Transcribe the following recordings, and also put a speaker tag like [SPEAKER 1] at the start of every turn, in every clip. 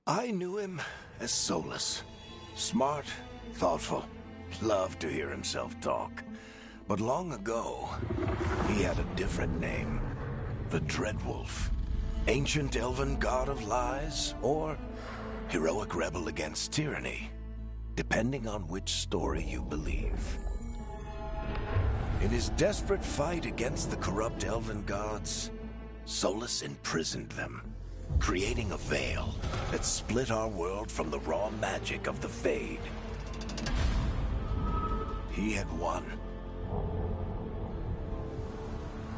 [SPEAKER 1] I knew him as Solus. Smart, thoughtful, loved to hear himself talk. But long ago, he had a different name. The Dreadwolf. Ancient elven god of lies, or heroic rebel against tyranny, depending on which story you believe. In his desperate fight against the corrupt elven gods, Solus imprisoned them, creating a veil that split our world from the raw magic of the Fade. He had won.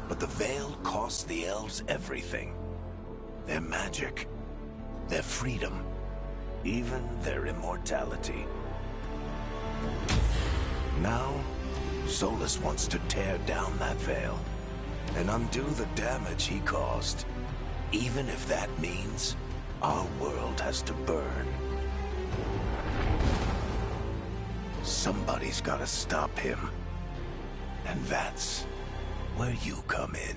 [SPEAKER 1] But the veil cost the elves everything. Their magic, their freedom, even their immortality. Now, Solus wants to tear down that veil and undo the damage he caused, even if that means our world has to burn. Somebody's gotta stop him, and that's where you come in.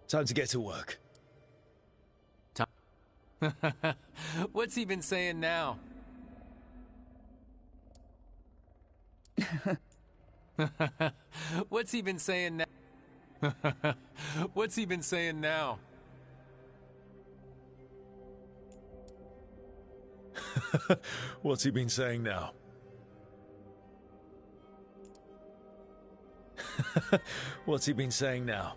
[SPEAKER 2] Time to get to work.
[SPEAKER 3] What's he been saying now? What's he been saying now? What's he been saying now?
[SPEAKER 2] What's he been saying now? What's he been saying now?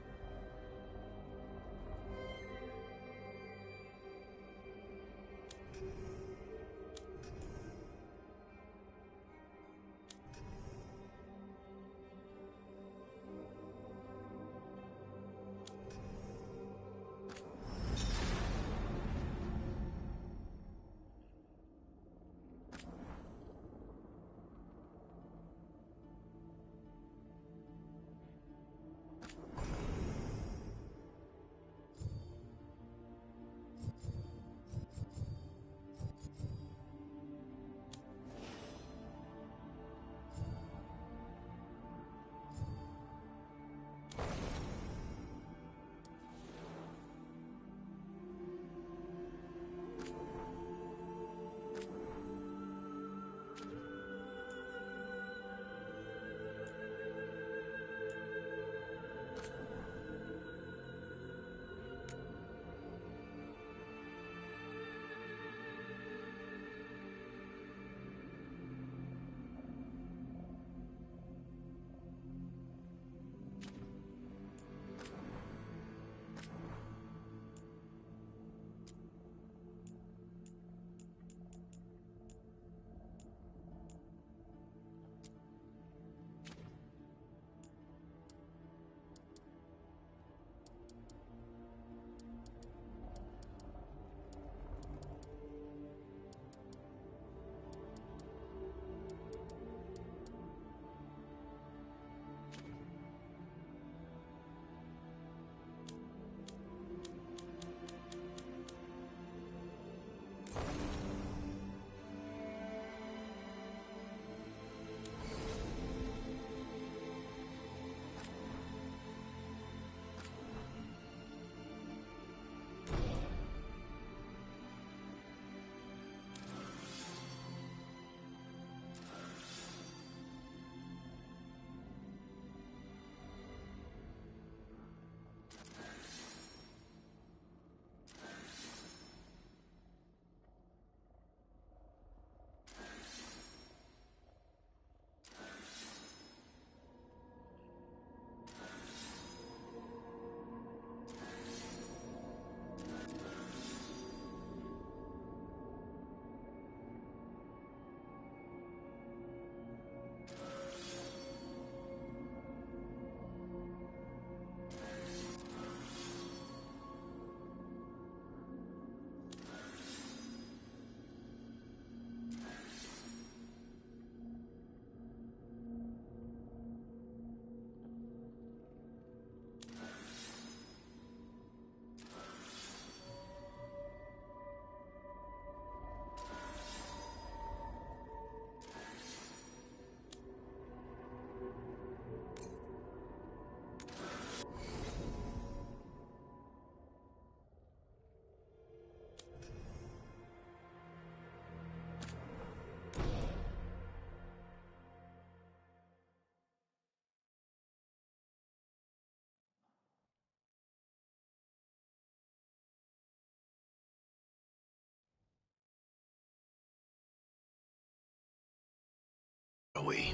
[SPEAKER 1] Are we?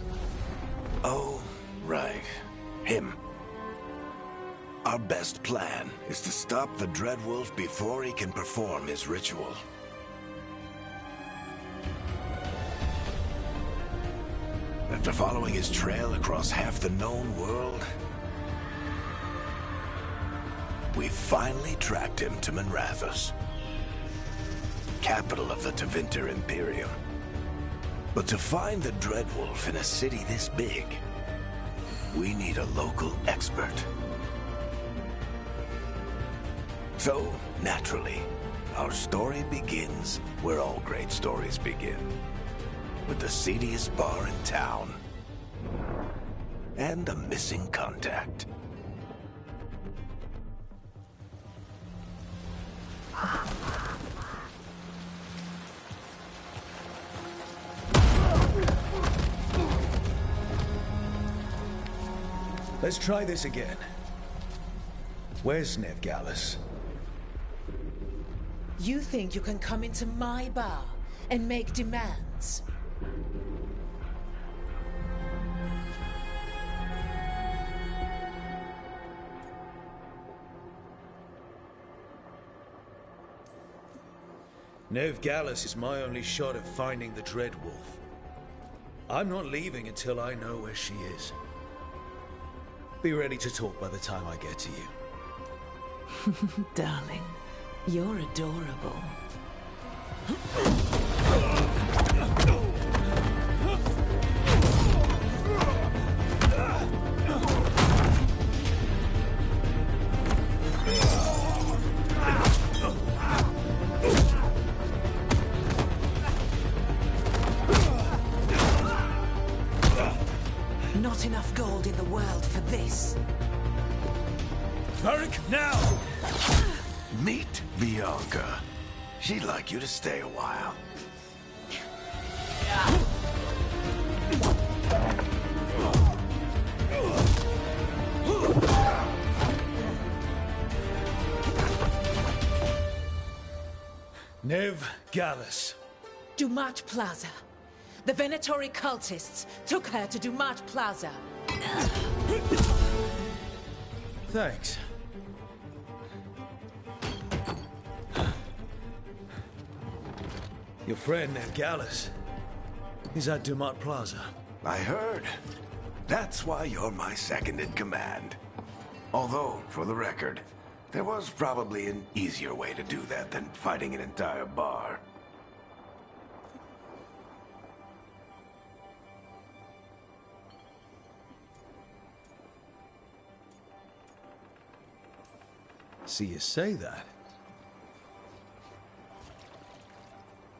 [SPEAKER 1] Oh, right. Him. Our best plan is to stop the Dreadwolf before he can perform his ritual. After following his trail across half the known world, we finally tracked him to Manrathus, capital of the Tevinter Imperium. But to find the Dreadwolf in a city this big, we need a local expert. So, naturally, our story begins where all great stories begin. With the seediest bar in town. And a missing contact.
[SPEAKER 2] Let's try this again. Where's Nev Gallus?
[SPEAKER 4] You think you can come into my bar and make demands?
[SPEAKER 2] Nev Gallus is my only shot at finding the Dread Wolf. I'm not leaving until I know where she is. Be ready to talk by the time I get to you.
[SPEAKER 4] Darling, you're adorable. Not enough gold in the world for this.
[SPEAKER 2] Varric, now!
[SPEAKER 1] Meet Bianca. She'd like you to stay a while.
[SPEAKER 2] Nev Gallus.
[SPEAKER 4] Dumat Plaza. The Venatori cultists took her to Dumat Plaza.
[SPEAKER 2] Thanks. Your friend, Nev Gallus, is at Dumat Plaza.
[SPEAKER 1] I heard. That's why you're my second in command. Although, for the record, there was probably an easier way to do that than fighting an entire bar.
[SPEAKER 2] See you say that.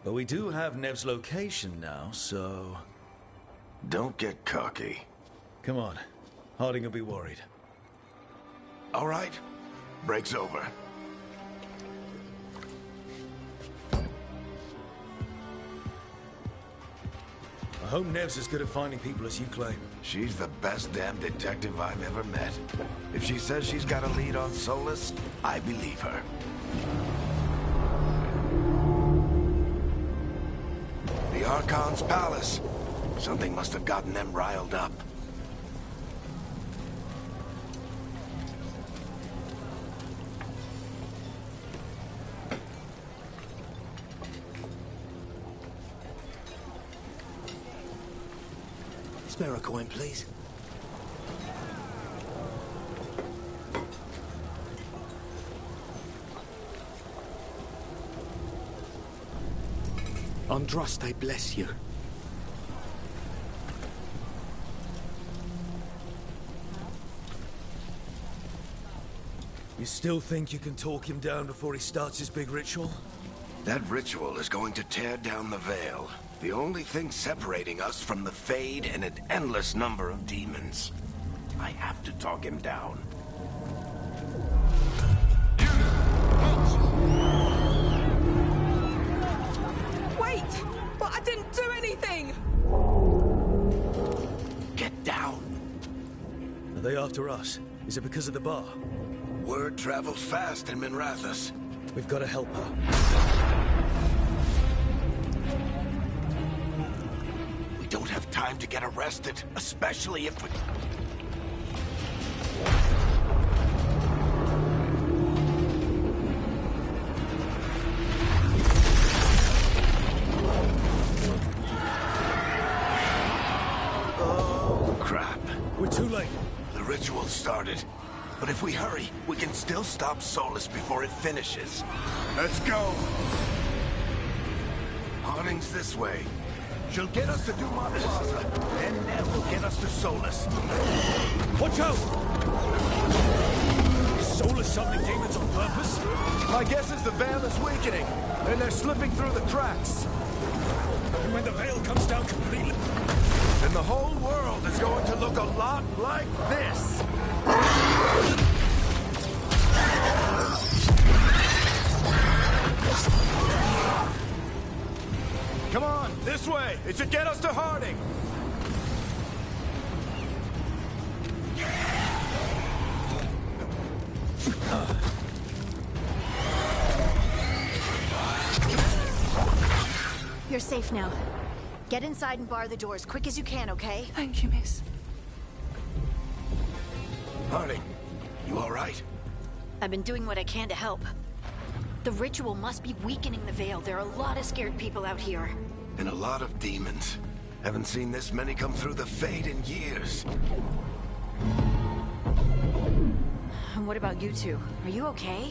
[SPEAKER 2] But we do have Nev's location now, so...
[SPEAKER 1] Don't get cocky.
[SPEAKER 2] Come on. Harding will be worried.
[SPEAKER 1] All right. Break's over.
[SPEAKER 2] I hope Nev's as good at finding people as you claim.
[SPEAKER 1] She's the best damn detective I've ever met. If she says she's got a lead on Solus, I believe her. The Archon's palace. Something must have gotten them riled up.
[SPEAKER 5] Spare a coin, please. Andraste bless you.
[SPEAKER 2] You still think you can talk him down before he starts his big ritual?
[SPEAKER 1] That ritual is going to tear down the veil. The only thing separating us from the Fade and an endless number of demons. I have to talk him down.
[SPEAKER 4] Wait! But I didn't do anything!
[SPEAKER 1] Get down.
[SPEAKER 2] Are they after us? Is it because of the bar?
[SPEAKER 1] Word travels fast in Minrathous.
[SPEAKER 2] We've got to help her.
[SPEAKER 1] We don't have time to get arrested, especially if we... Oh, crap.
[SPEAKER 2] We're too late.
[SPEAKER 1] The ritual started. But if we hurry, we can still stop Solus before it finishes. Let's go! Harding's this way. She'll get us to Dumat Plaza, and Nev will get us to Solus.
[SPEAKER 2] Watch out! Is Solus summoning demons on purpose?
[SPEAKER 6] My guess is the veil is weakening, and they're slipping through the cracks.
[SPEAKER 2] And when the veil comes down completely...
[SPEAKER 6] Then the whole world is going to look a lot like this. Come on, this way. It should get us to Harding.
[SPEAKER 7] You're safe now. Get inside and bar the door as quick as you can, okay?
[SPEAKER 8] Thank you, miss.
[SPEAKER 1] Harding, you all right?
[SPEAKER 7] I've been doing what I can to help. The ritual must be weakening the Veil. There are a lot of scared people out here.
[SPEAKER 1] And a lot of demons. Haven't seen this many come through the Fade in years.
[SPEAKER 7] And what about you two? Are you okay?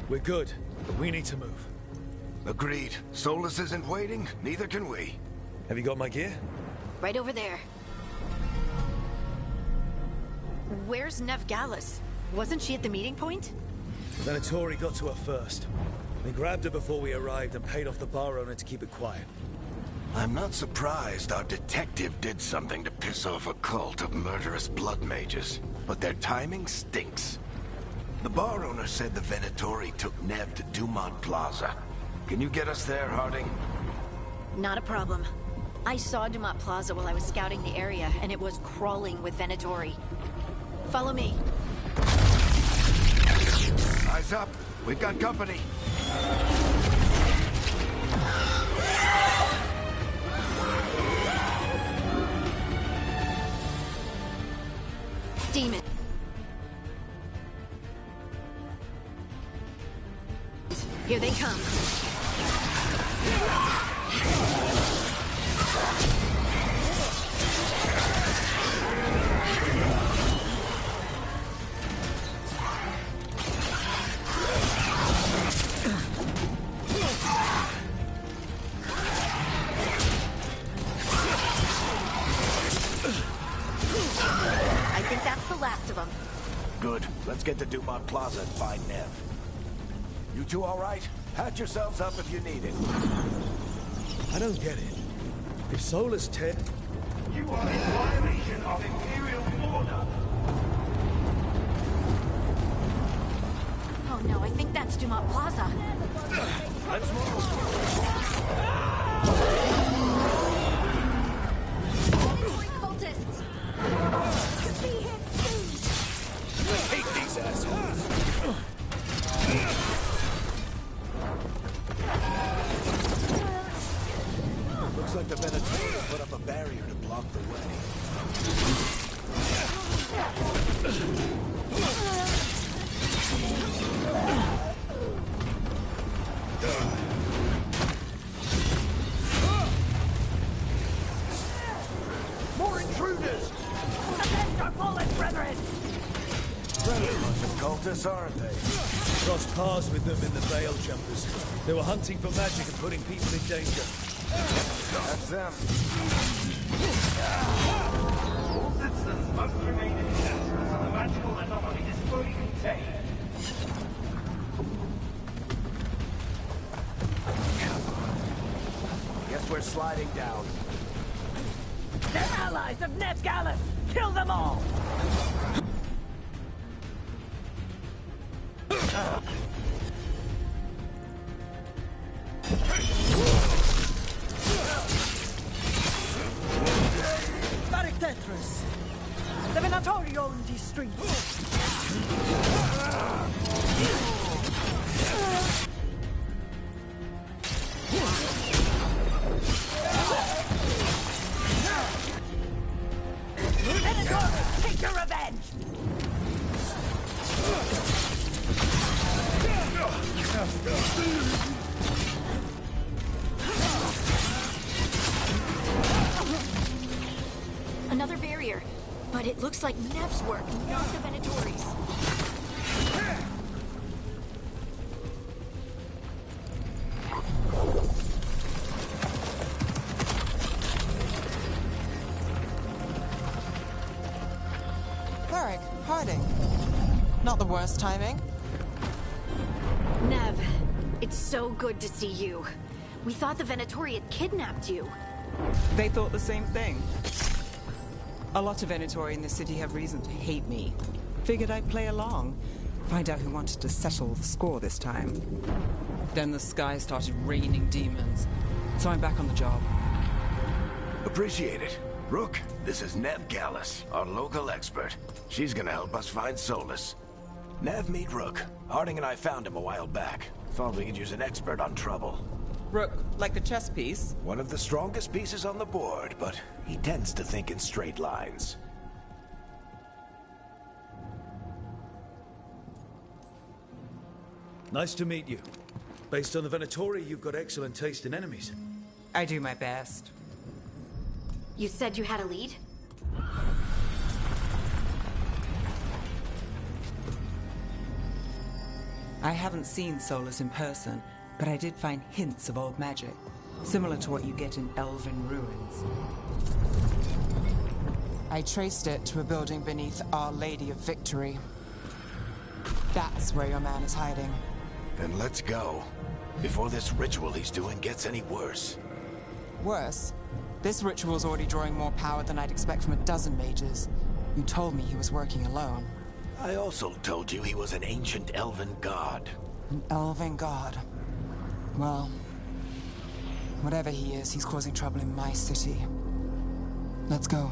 [SPEAKER 2] We're good, but we need to move.
[SPEAKER 1] Agreed. Solus isn't waiting, neither can we.
[SPEAKER 2] Have you got my gear?
[SPEAKER 7] Right over there. Where's Nev Gallus? Wasn't she at the meeting point?
[SPEAKER 2] Venatori got to her first. They grabbed her before we arrived and paid off the bar owner to keep it quiet.
[SPEAKER 1] I'm not surprised our detective did something to piss off a cult of murderous blood mages, but their timing stinks. The bar owner said the Venatori took Nev to Dumont Plaza. Can you get us there, Harding?
[SPEAKER 7] Not a problem. I saw Dumont Plaza while I was scouting the area, and it was crawling with Venatori. Follow me.
[SPEAKER 1] Eyes up. We've got company.
[SPEAKER 7] Demon. Here they come. I think that's the last of them.
[SPEAKER 1] Good. Let's get to Dumont Plaza and find Nev. You two all right? Patch yourselves up if you need it.
[SPEAKER 2] I don't get it. If Solus Ted...
[SPEAKER 6] You are in violation of Imperial order.
[SPEAKER 7] Oh no, I think that's Dumont Plaza.
[SPEAKER 2] Let's move.
[SPEAKER 7] Cultists!
[SPEAKER 2] Take these assholes.
[SPEAKER 1] Looks like the Venatori put up a barrier to block the way.
[SPEAKER 6] More intruders! Against our fallen brethren!
[SPEAKER 1] Friendly bunch of cultists, aren't they?
[SPEAKER 2] Crossed paths with them in the Veil Jumpers. They were hunting for magic and putting people in danger.
[SPEAKER 1] That's them.
[SPEAKER 6] All citizens must remain in attendance until the magical anomaly is fully contained.
[SPEAKER 1] Guess we're sliding down.
[SPEAKER 6] They're allies of Nev Gallus! Kill them all!
[SPEAKER 8] Tetris. The Venatori own these streets.
[SPEAKER 6] Venatori, take your revenge!
[SPEAKER 7] Another barrier. But it looks like Nev's work, not the Venatori's.
[SPEAKER 8] Cleric, Harding. Not the worst timing.
[SPEAKER 7] Nev, it's so good to see you. We thought the Venatori had kidnapped you.
[SPEAKER 8] They thought the same thing. A lot of Venatori in the city have reason to hate me. Figured I'd play along. Find out who wanted to settle the score this time. Then the sky started raining demons. So I'm back on the job.
[SPEAKER 1] Appreciate it. Rook, this is Nev Gallus, our local expert. She's gonna help us find Solus. Nev, meet Rook. Harding and I found him a while back. Thought we could use an expert on trouble.
[SPEAKER 8] Rook, like a chess piece?
[SPEAKER 1] One of the strongest pieces on the board, but he tends to think in straight lines.
[SPEAKER 2] Nice to meet you. Based on the Venatori, you've got excellent taste in enemies.
[SPEAKER 8] I do my best.
[SPEAKER 7] You said you had a lead?
[SPEAKER 8] I haven't seen Solus in person, but I did find hints of old magic, similar to what you get in elven ruins. I traced it to a building beneath Our Lady of Victory. That's where your man is hiding.
[SPEAKER 1] Then let's go. Before this ritual he's doing gets any worse.
[SPEAKER 8] Worse, this ritual's already drawing more power than I'd expect from a dozen mages. You told me he was working alone.
[SPEAKER 1] I also told you he was an ancient elven god.
[SPEAKER 8] An elven god. Well, whatever he is, he's causing trouble in my city. Let's go.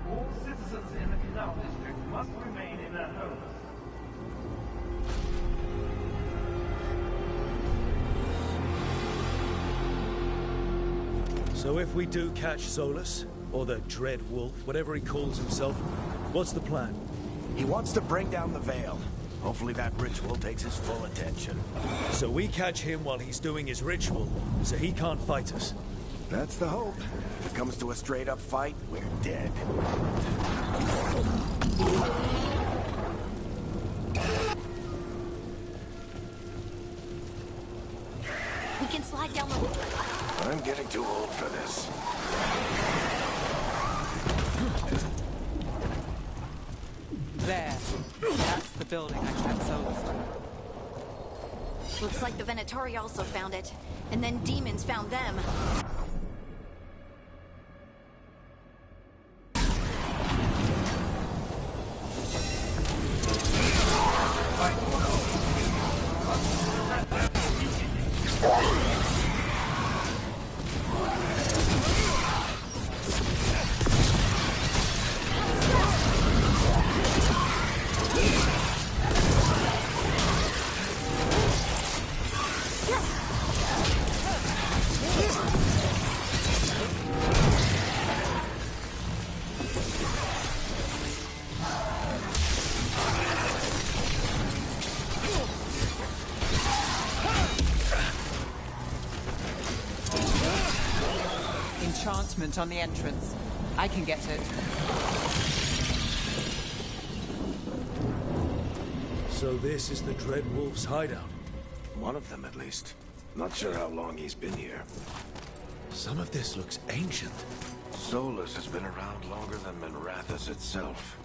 [SPEAKER 6] All citizens in the Canal District must remain in their homes.
[SPEAKER 2] So if we do catch Solus, or the Dread Wolf, whatever he calls himself, what's the plan?
[SPEAKER 1] He wants to bring down the veil. Hopefully that ritual takes his full attention.
[SPEAKER 2] So we catch him while he's doing his ritual, so he can't fight us.
[SPEAKER 1] That's the hope. If it comes to a straight-up fight, we're dead.
[SPEAKER 7] We can slide down the...
[SPEAKER 1] I'm getting too old for this.
[SPEAKER 8] There. That's the building I trapped Solus to.
[SPEAKER 7] Looks like the Venatori also found it. And then demons found them.
[SPEAKER 8] Enchantment on the entrance. I can get it.
[SPEAKER 2] So this is the Dread Wolf's hideout.
[SPEAKER 1] One of them, at least. Not sure how long he's been here.
[SPEAKER 2] Some of this looks ancient.
[SPEAKER 1] Solus has been around longer than Minrathous itself.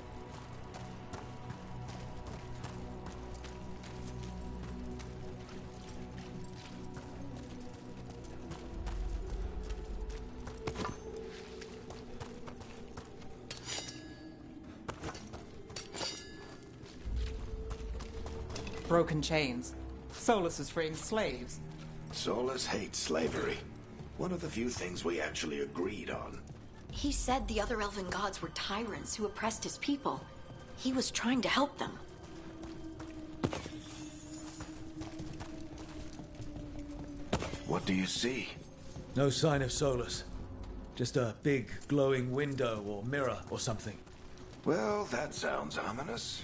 [SPEAKER 8] Broken chains. Solus is freeing slaves.
[SPEAKER 1] Solus hates slavery. One of the few things we actually agreed on.
[SPEAKER 7] He said the other elven gods were tyrants who oppressed his people. He was trying to help them.
[SPEAKER 1] What do you see?
[SPEAKER 2] No sign of Solus. Just a big glowing window or mirror or something.
[SPEAKER 1] Well, that sounds ominous.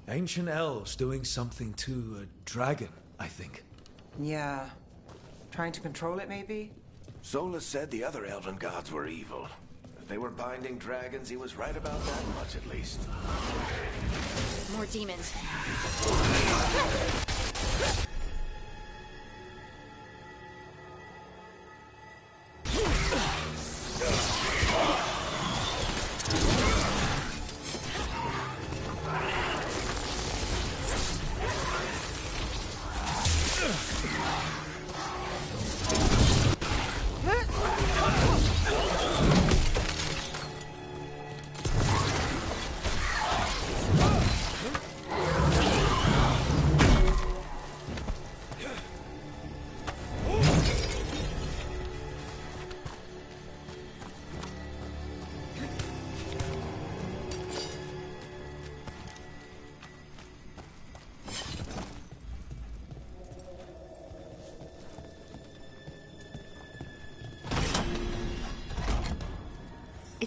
[SPEAKER 2] Ancient elves doing something to a dragon, I think.
[SPEAKER 8] Yeah. Trying to control it, maybe?
[SPEAKER 1] Solus said the other elven gods were evil. If they were binding dragons, he was right about that much at least.
[SPEAKER 7] More demons.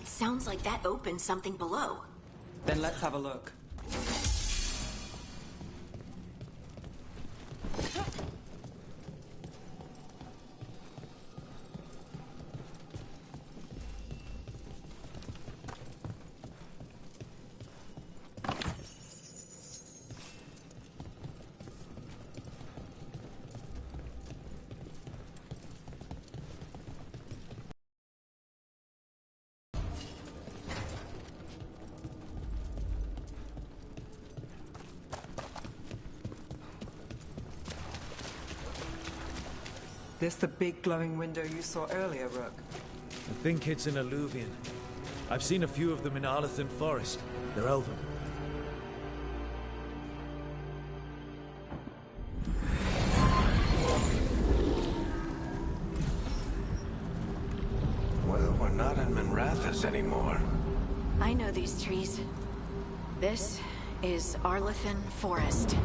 [SPEAKER 7] It sounds like that opened something below.
[SPEAKER 8] Then let's have a look. This the big glowing window you saw earlier, Rook?
[SPEAKER 2] I think it's an Alluvian. I've seen a few of them in Arlethan Forest. They're elven.
[SPEAKER 1] Well, we're not in Minrathous anymore.
[SPEAKER 7] I know these trees. This is Arlethan Forest.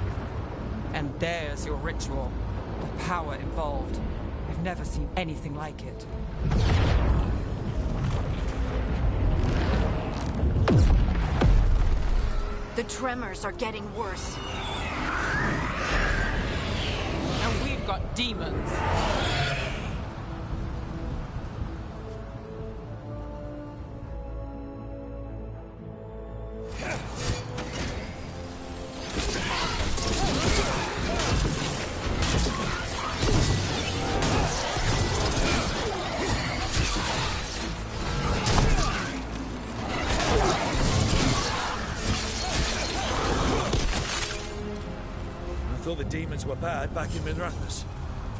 [SPEAKER 8] And there's your ritual. The power involved. I've never seen anything like it.
[SPEAKER 7] The tremors are getting worse.
[SPEAKER 8] And we've got demons.
[SPEAKER 2] I thought the demons were bad back in Minrathous.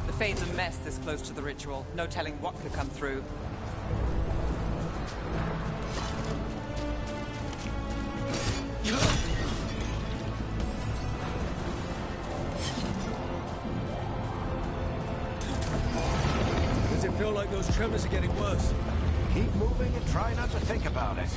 [SPEAKER 8] The Fade's a mess this close to the ritual. No telling what could come through.
[SPEAKER 2] Does it feel like those tremors are getting worse?
[SPEAKER 1] Keep moving and try not to think about it.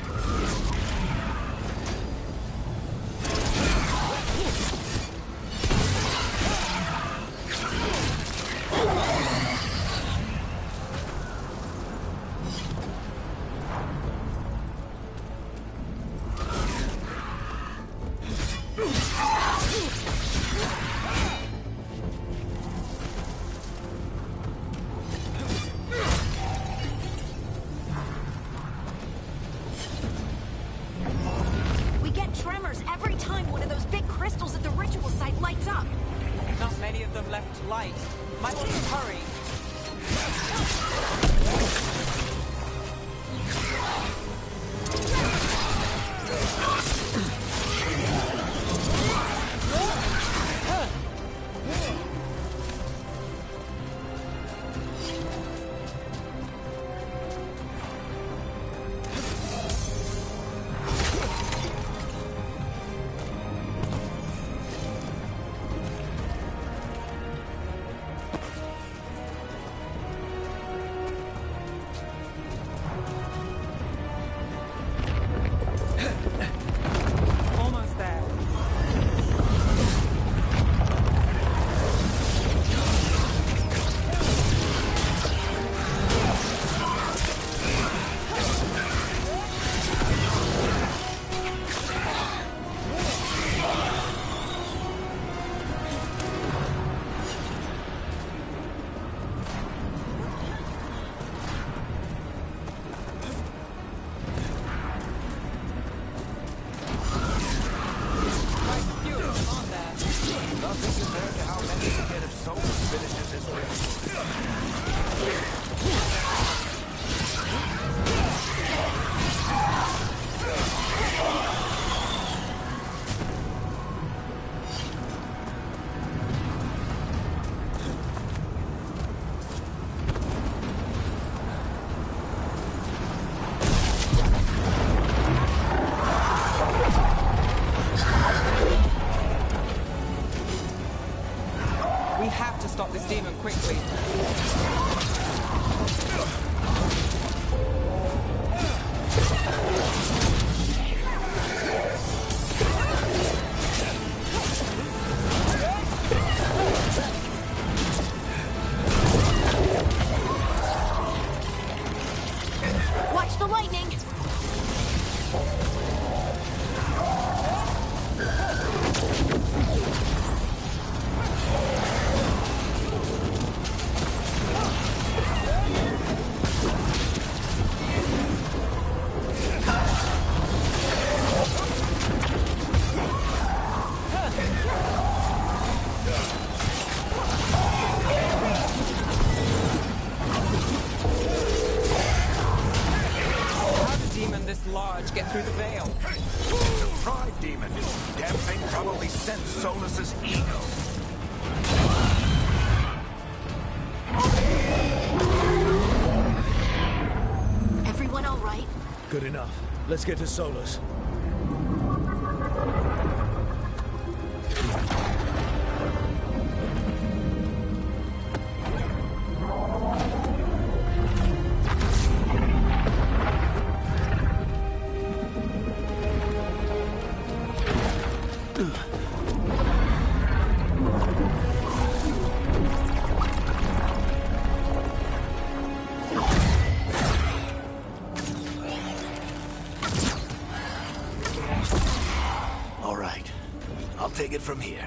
[SPEAKER 7] We get tremors every time one of those big crystals at the ritual site lights up.
[SPEAKER 8] Not many of them left to light. Might want to hurry. Almost there.
[SPEAKER 1] Nothing compared to how many get of souls finishes his ritual.
[SPEAKER 8] We have to stop this demon quickly.
[SPEAKER 7] Watch the lightning!
[SPEAKER 1] demon. Damn thing probably sensed Solus's ego.
[SPEAKER 7] Everyone all right?
[SPEAKER 2] Good enough. Let's get to Solus.
[SPEAKER 1] All right. I'll take it from here.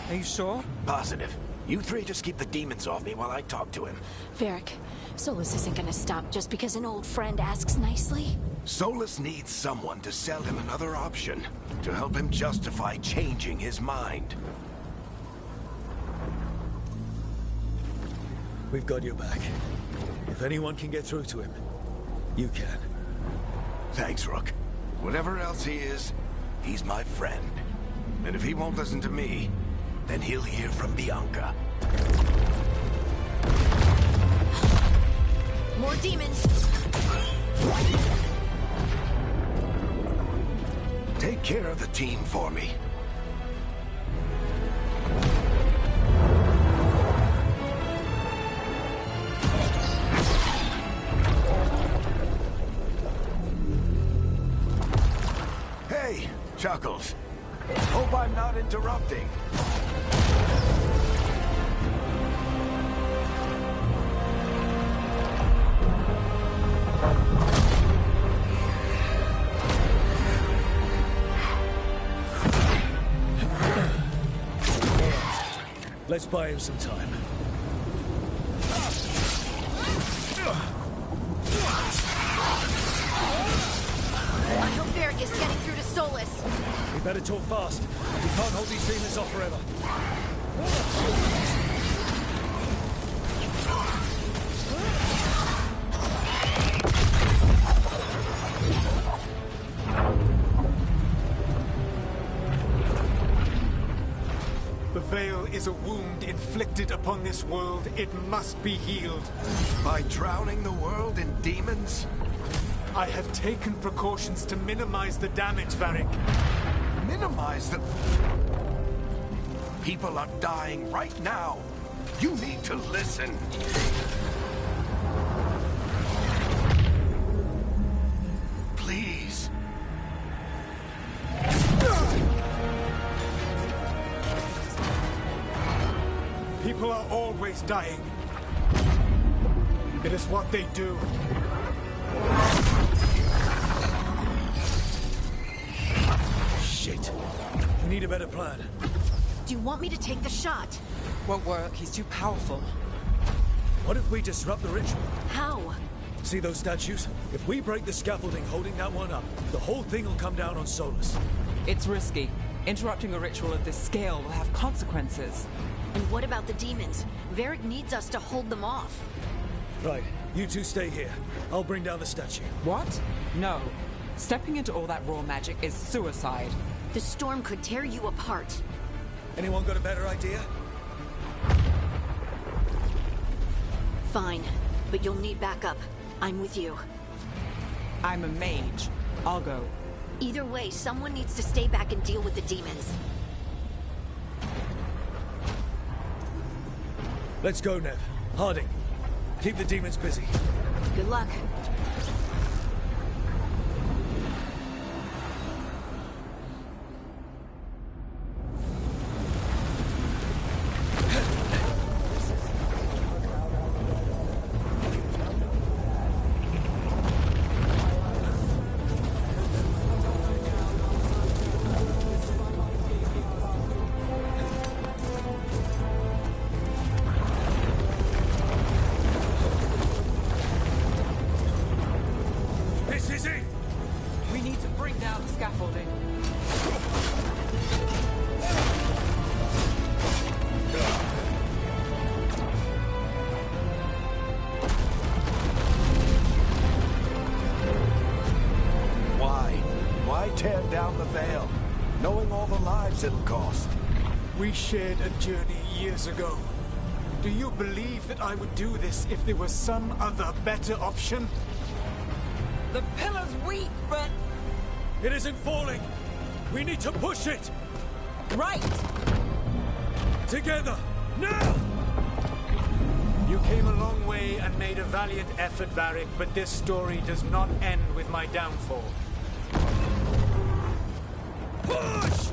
[SPEAKER 8] Are you sure?
[SPEAKER 1] Positive. You three just keep the demons off me while I talk to him.
[SPEAKER 7] Varric, Solus isn't gonna stop just because an old friend asks nicely.
[SPEAKER 1] Solus needs someone to sell him another option, to help him justify changing his mind.
[SPEAKER 2] We've got your back. If anyone can get through to him, you can.
[SPEAKER 1] Thanks, Rook. Whatever else he is, he's my friend. And if he won't listen to me, then he'll hear from Bianca.
[SPEAKER 7] More demons!
[SPEAKER 1] Take care of the team for me. Hey, Chuckles. Hope I'm not interrupting.
[SPEAKER 2] Let's buy him some time.
[SPEAKER 7] I hope Varric is getting through to Solus.
[SPEAKER 2] We better talk fast. We can't hold these demons off forever.
[SPEAKER 9] The veil is a wound inflicted upon this world. It must be healed.
[SPEAKER 1] By drowning the world in demons?
[SPEAKER 9] I have taken precautions to minimize the damage, Varric.
[SPEAKER 1] Minimize the... People are dying right now. You need to listen. Please.
[SPEAKER 9] People are always dying. It is what they do.
[SPEAKER 2] Shit. We need a better plan.
[SPEAKER 7] Do you want me to take the shot?
[SPEAKER 8] Won't work. He's too powerful.
[SPEAKER 2] What if we disrupt the ritual?
[SPEAKER 7] How?
[SPEAKER 2] See those statues? If we break the scaffolding holding that one up, the whole thing will come down on Solus.
[SPEAKER 8] It's risky. Interrupting a ritual of this scale will have consequences.
[SPEAKER 7] And what about the demons? Varric needs us to hold them off.
[SPEAKER 2] Right, you two stay here. I'll bring down the statue.
[SPEAKER 8] What? No. Stepping into all that raw magic is suicide.
[SPEAKER 7] The storm could tear you apart.
[SPEAKER 2] Anyone got a better idea?
[SPEAKER 7] Fine, but you'll need backup. I'm with you.
[SPEAKER 8] I'm a mage. I'll go.
[SPEAKER 7] Either way, someone needs to stay back and deal with the demons.
[SPEAKER 2] Let's go, Nev. Harding, keep the demons busy.
[SPEAKER 7] Good luck.
[SPEAKER 8] We need to bring down the scaffolding.
[SPEAKER 1] Why? Why tear down the Veil, knowing all the lives it'll cost.
[SPEAKER 9] We shared a journey years ago. Do you believe that I would do this if there was some other better option?
[SPEAKER 8] The pillar's weak, but...
[SPEAKER 2] It isn't falling! We need to push it!
[SPEAKER 8] Right!
[SPEAKER 2] Together! Now!
[SPEAKER 9] You came a long way and made a valiant effort, Varric, but this story does not end with my downfall.
[SPEAKER 2] Push!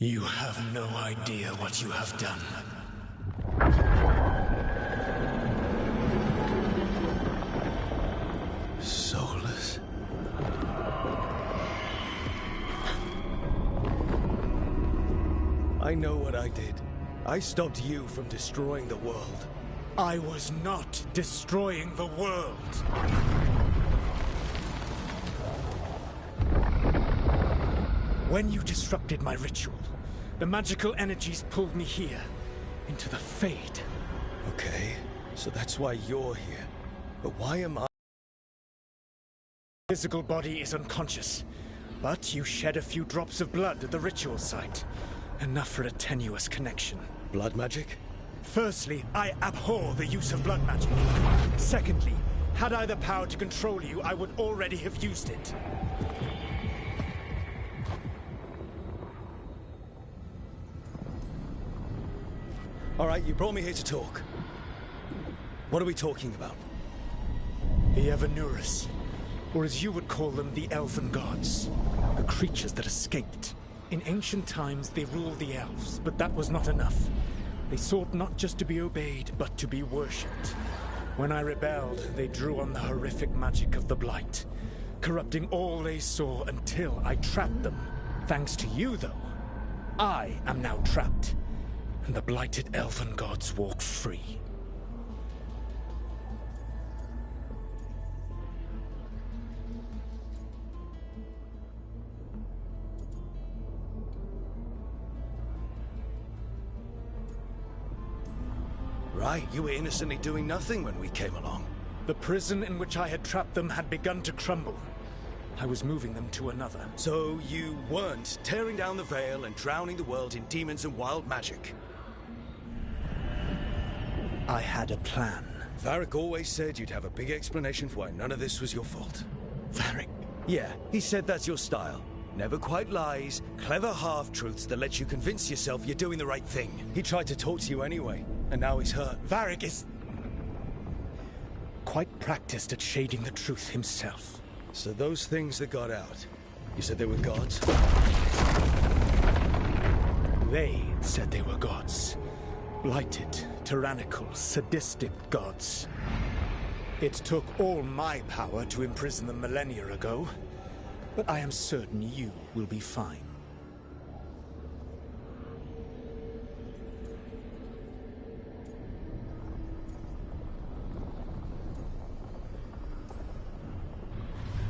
[SPEAKER 9] You have no idea what you have done.
[SPEAKER 2] Soulless? I know what I did. I stopped you from destroying the world.
[SPEAKER 9] I was not destroying the world. When you disrupted my ritual, the magical energies pulled me here, into the Fade.
[SPEAKER 2] Okay, so that's why you're here. But why am I?
[SPEAKER 9] Physical body is unconscious, but you shed a few drops of blood at the ritual site. Enough for a tenuous connection.
[SPEAKER 2] Blood magic?
[SPEAKER 9] Firstly, I abhor the use of blood magic. Secondly, had I the power to control you, I would already have used it.
[SPEAKER 2] All right, you brought me here to talk. What are we talking about?
[SPEAKER 9] The Evanurus, or as you would call them, the Elven Gods. The creatures that escaped. In ancient times, they ruled the elves, but that was not enough. They sought not just to be obeyed, but to be worshipped. When I rebelled, they drew on the horrific magic of the Blight, corrupting all they saw until I trapped them. Thanks to you, though, I am now trapped, and the blighted Elven Gods walk free.
[SPEAKER 2] Right, you were innocently doing nothing when we came along.
[SPEAKER 9] The prison in which I had trapped them had begun to crumble. I was moving them to another.
[SPEAKER 2] So you weren't tearing down the veil and drowning the world in demons and wild magic?
[SPEAKER 9] I had a plan.
[SPEAKER 2] Varric always said you'd have a big explanation for why none of this was your fault.
[SPEAKER 9] Varric?
[SPEAKER 2] Yeah, he said that's your style. Never quite lies, clever half-truths that let you convince yourself you're doing the right thing. He tried to talk to you anyway, and now he's hurt.
[SPEAKER 9] Varric is quite practiced at shading the truth himself.
[SPEAKER 2] So those things that got out, you said they were gods?
[SPEAKER 9] They said they were gods. Blighted, tyrannical, sadistic gods. It took all my power to imprison them millennia ago, but I am certain you will be fine.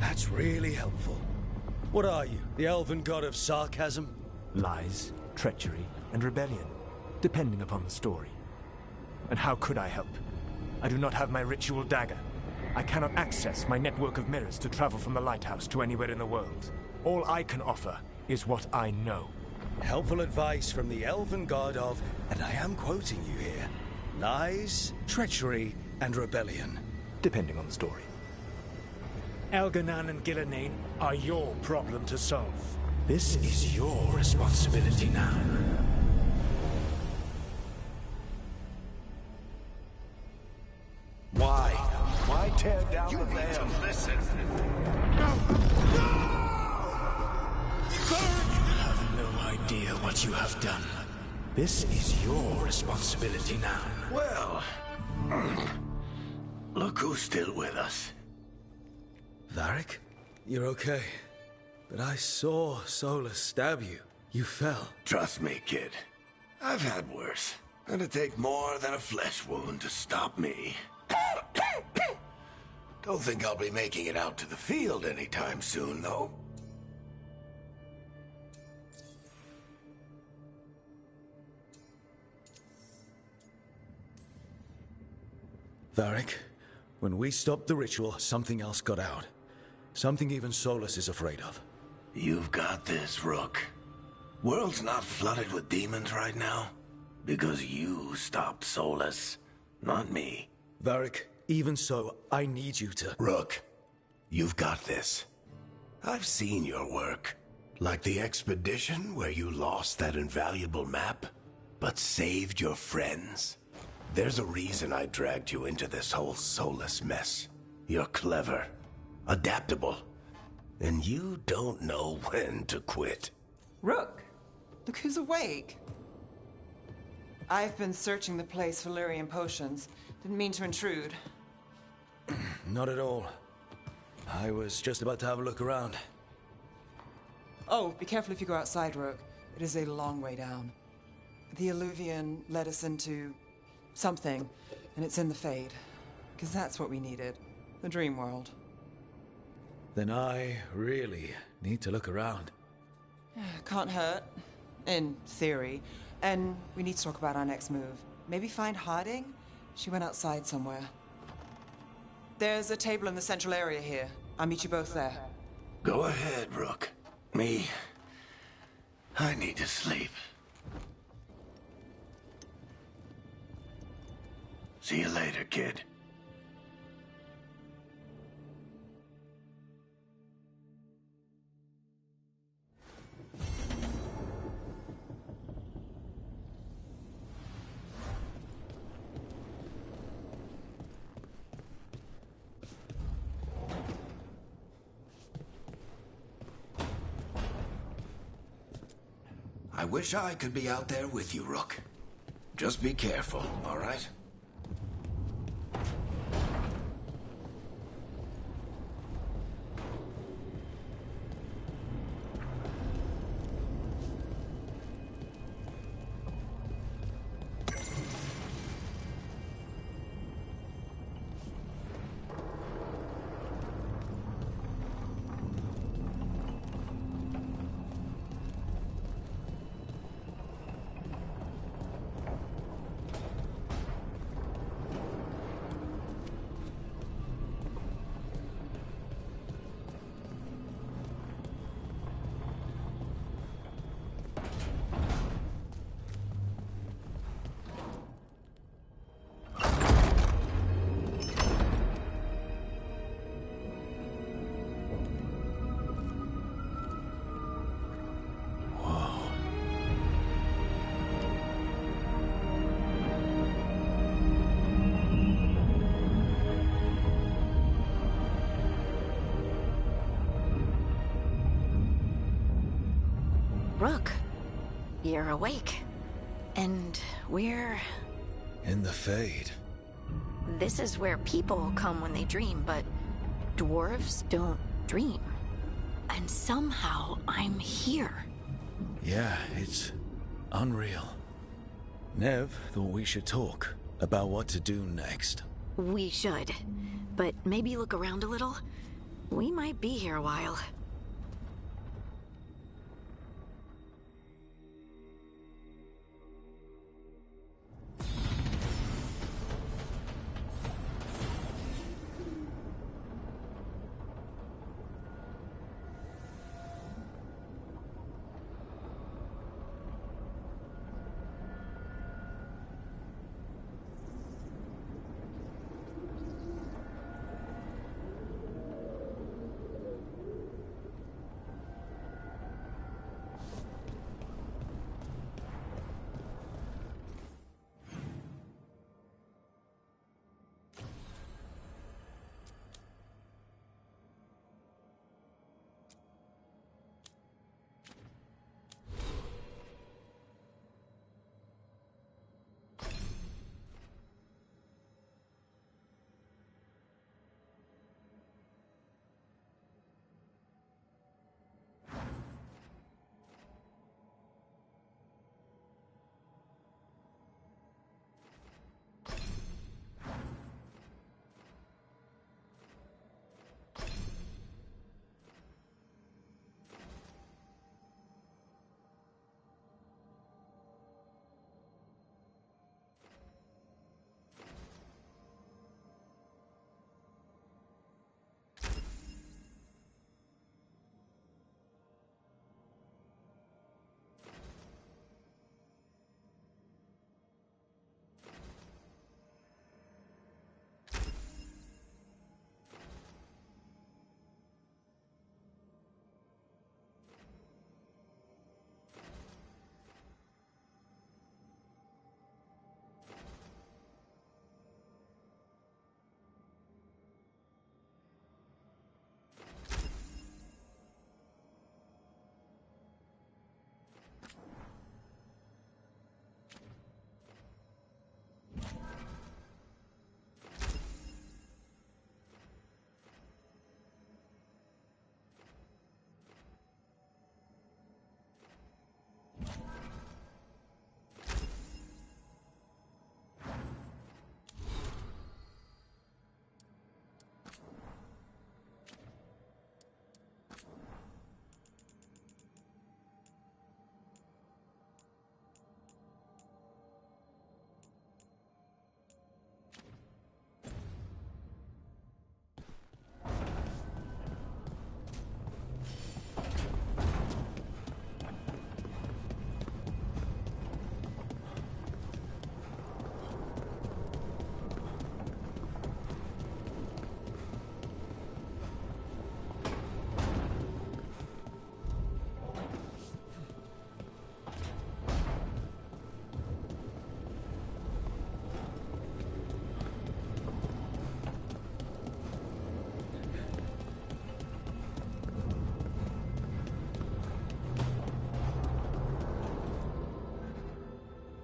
[SPEAKER 2] That's really helpful. What are you, the elven god of sarcasm?
[SPEAKER 10] Lies, treachery, and rebellion, depending upon the story. And how could I help? I do not have my ritual dagger. I cannot access my network of mirrors to travel from the lighthouse to anywhere in the world. All I can offer is what I know.
[SPEAKER 2] Helpful advice from the elven god of, and I am quoting you here, lies, treachery, and rebellion.
[SPEAKER 10] Depending on the story.
[SPEAKER 9] Elganan and Gillenane are your problem to solve. This is your responsibility now.
[SPEAKER 1] Why? Why tear down the veil?
[SPEAKER 6] Listen.
[SPEAKER 9] You have no idea what you have done. This is your responsibility now.
[SPEAKER 1] Well, look who's still with us.
[SPEAKER 2] Varric? You're okay. But I saw Solus stab you. You fell.
[SPEAKER 1] Trust me, kid. I've had worse. It'd take more than a flesh wound to stop me. Don't think I'll be making it out to the field anytime soon, though.
[SPEAKER 2] Varric, when we stopped the ritual, something else got out. Something even Solus is afraid of.
[SPEAKER 1] You've got this, Rook. World's not flooded with demons right now. Because you stopped Solus, not me.
[SPEAKER 2] Varric, even so, I need you to...
[SPEAKER 1] Rook, you've got this. I've seen your work. Like the expedition where you lost that invaluable map, but saved your friends. There's a reason I dragged you into this whole Solus mess. You're clever, adaptable, and you don't know when to quit.
[SPEAKER 8] Rook, look who's awake. I've been searching the place for Lyrian potions. Didn't mean to intrude.
[SPEAKER 2] Not at all. I was just about to have a look around.
[SPEAKER 8] Oh, be careful if you go outside, Rook. It is a long way down. The Alluvian led us into something, and it's in the Fade. Because that's what we needed. The dream world.
[SPEAKER 2] Then I really need to look around.
[SPEAKER 8] Can't hurt. In theory. And we need to talk about our next move. Maybe find Harding? She went outside somewhere. There's a table in the central area here. I'll meet you both there.
[SPEAKER 1] Go ahead, Rook. Me, I need to sleep. See you later, kid. I wish I could be out there with you, Rook. Just be careful, all right?
[SPEAKER 7] Rook, you're awake. And we're...
[SPEAKER 2] In the Fade.
[SPEAKER 7] This is where people come when they dream, but dwarves don't dream. And somehow I'm here.
[SPEAKER 2] Yeah, it's unreal. Nev thought we should talk about what to do next.
[SPEAKER 7] We should. But maybe look around a little. We might be here a while.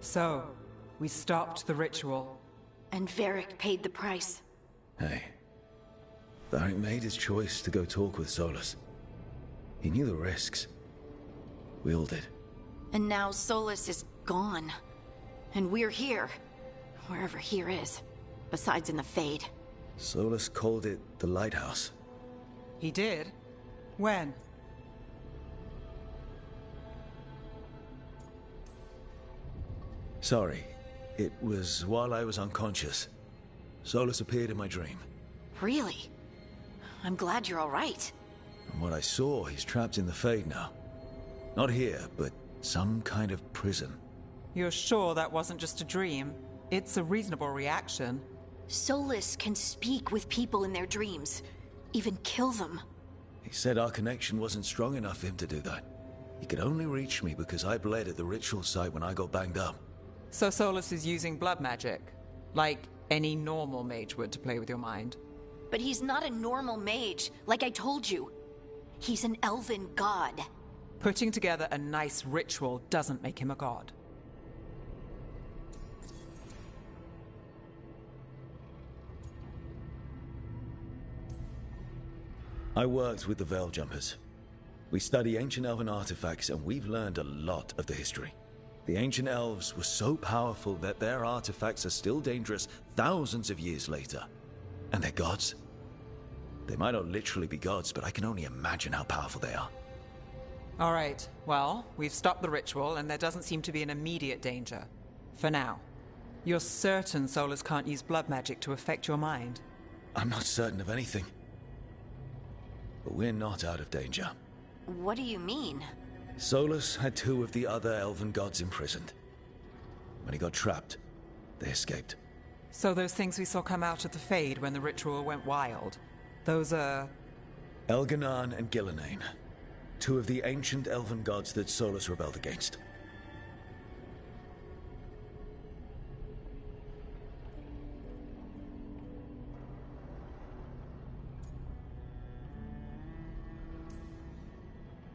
[SPEAKER 8] So, we stopped the ritual.
[SPEAKER 7] And Varric paid the price.
[SPEAKER 2] Hey. Varric made his choice to go talk with Solus. He knew the risks. We all did.
[SPEAKER 7] And now Solus is gone. And we're here. Wherever here is. Besides in the Fade.
[SPEAKER 2] Solus called it the Lighthouse.
[SPEAKER 8] He did? When?
[SPEAKER 2] Sorry. It was while I was unconscious. Solus appeared in my dream.
[SPEAKER 7] Really? I'm glad you're all right.
[SPEAKER 2] From what I saw, he's trapped in the Fade now. Not here, but some kind of prison.
[SPEAKER 8] You're sure that wasn't just a dream? It's a reasonable reaction.
[SPEAKER 7] Solus can speak with people in their dreams. Even kill them.
[SPEAKER 2] He said our connection wasn't strong enough for him to do that. He could only reach me because I bled at the ritual site when I got banged up.
[SPEAKER 8] So Solus is using blood magic? Like any normal mage would to play with your mind?
[SPEAKER 7] But he's not a normal mage, like I told you. He's an elven god.
[SPEAKER 8] Putting together a nice ritual doesn't make him a god.
[SPEAKER 2] I worked with the Veil Jumpers. We study ancient elven artifacts, and we've learned a lot of the history. The ancient elves were so powerful that their artifacts are still dangerous thousands of years later. And they're gods. They might not literally be gods, but I can only imagine how powerful they are.
[SPEAKER 8] All right, well, we've stopped the ritual, and there doesn't seem to be an immediate danger. For now. You're certain Solus can't use blood magic to affect your mind?
[SPEAKER 2] I'm not certain of anything. But we're not out of danger.
[SPEAKER 7] What do you mean?
[SPEAKER 2] Solus had 2 of the other elven gods imprisoned. When he got trapped, they escaped.
[SPEAKER 8] So those things we saw come out of the Fade when the ritual went wild, those are...
[SPEAKER 2] Elganan and Gillenane. 2 of the ancient elven gods that Solus rebelled against.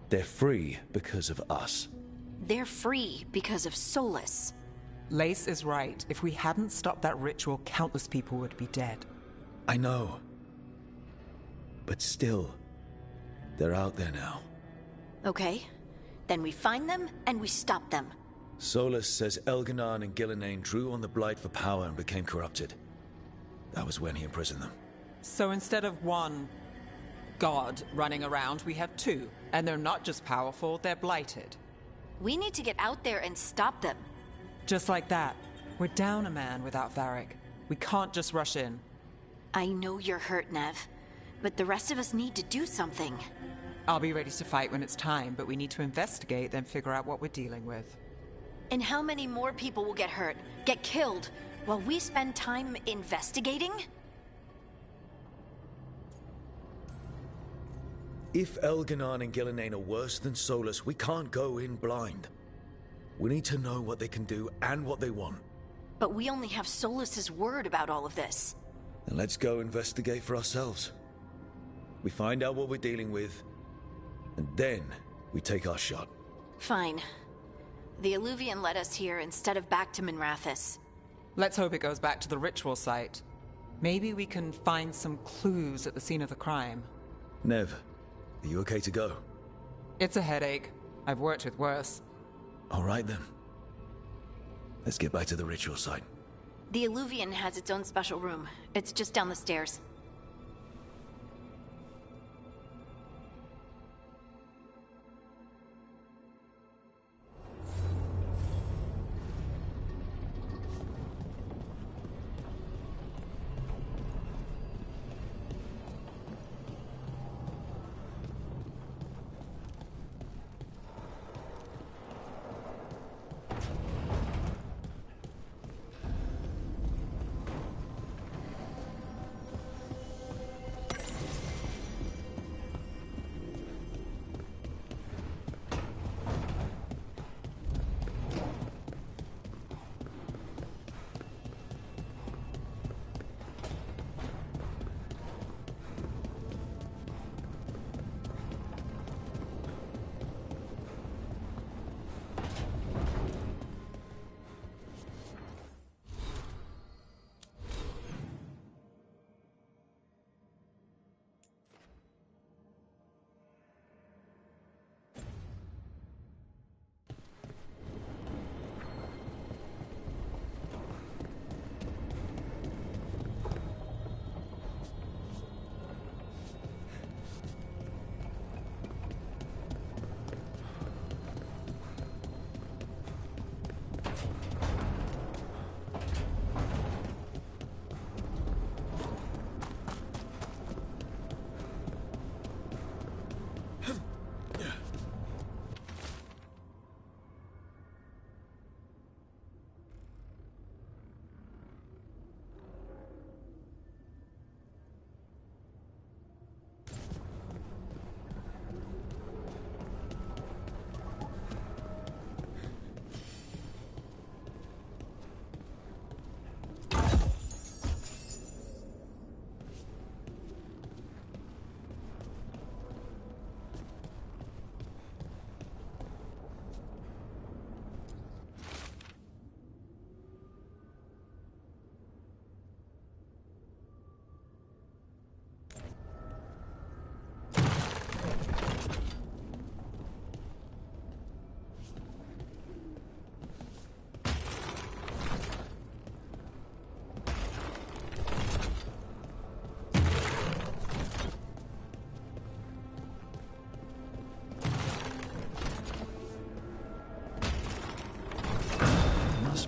[SPEAKER 2] They're free because of us.
[SPEAKER 7] They're free because of Solus.
[SPEAKER 8] Lace is right. If we hadn't stopped that ritual, countless people would be dead.
[SPEAKER 2] I know. But still, they're out there now.
[SPEAKER 7] Okay. Then we find them and we stop them.
[SPEAKER 2] Solus says Elganan and Gillenane drew on the Blight for power and became corrupted. That was when he imprisoned them.
[SPEAKER 8] So instead of one god running around, we have 2. And they're not just powerful, they're blighted.
[SPEAKER 7] We need to get out there and stop them.
[SPEAKER 8] Just like that. We're down a man without Varric. We can't just rush in.
[SPEAKER 7] I know you're hurt, Nev. But the rest of us need to do something.
[SPEAKER 8] I'll be ready to fight when it's time, but we need to investigate, then figure out what we're dealing with.
[SPEAKER 7] And how many more people will get hurt, get killed, while we spend time investigating?
[SPEAKER 2] If Elganan and Gillenane are worse than Solus, we can't go in blind. We need to know what they can do and what they want.
[SPEAKER 7] But we only have Solus's word about all of this.
[SPEAKER 2] Then let's go investigate for ourselves. We find out what we're dealing with, and then we take our shot.
[SPEAKER 7] Fine. The Illuvian led us here instead of back to Minrathous.
[SPEAKER 8] Let's hope it goes back to the ritual site. Maybe we can find some clues at the scene of the crime.
[SPEAKER 2] Nev, are you okay to go?
[SPEAKER 8] It's a headache. I've worked with worse.
[SPEAKER 2] All right then. Let's get back to the ritual site.
[SPEAKER 7] The Illuvian has its own special room. It's just down the stairs.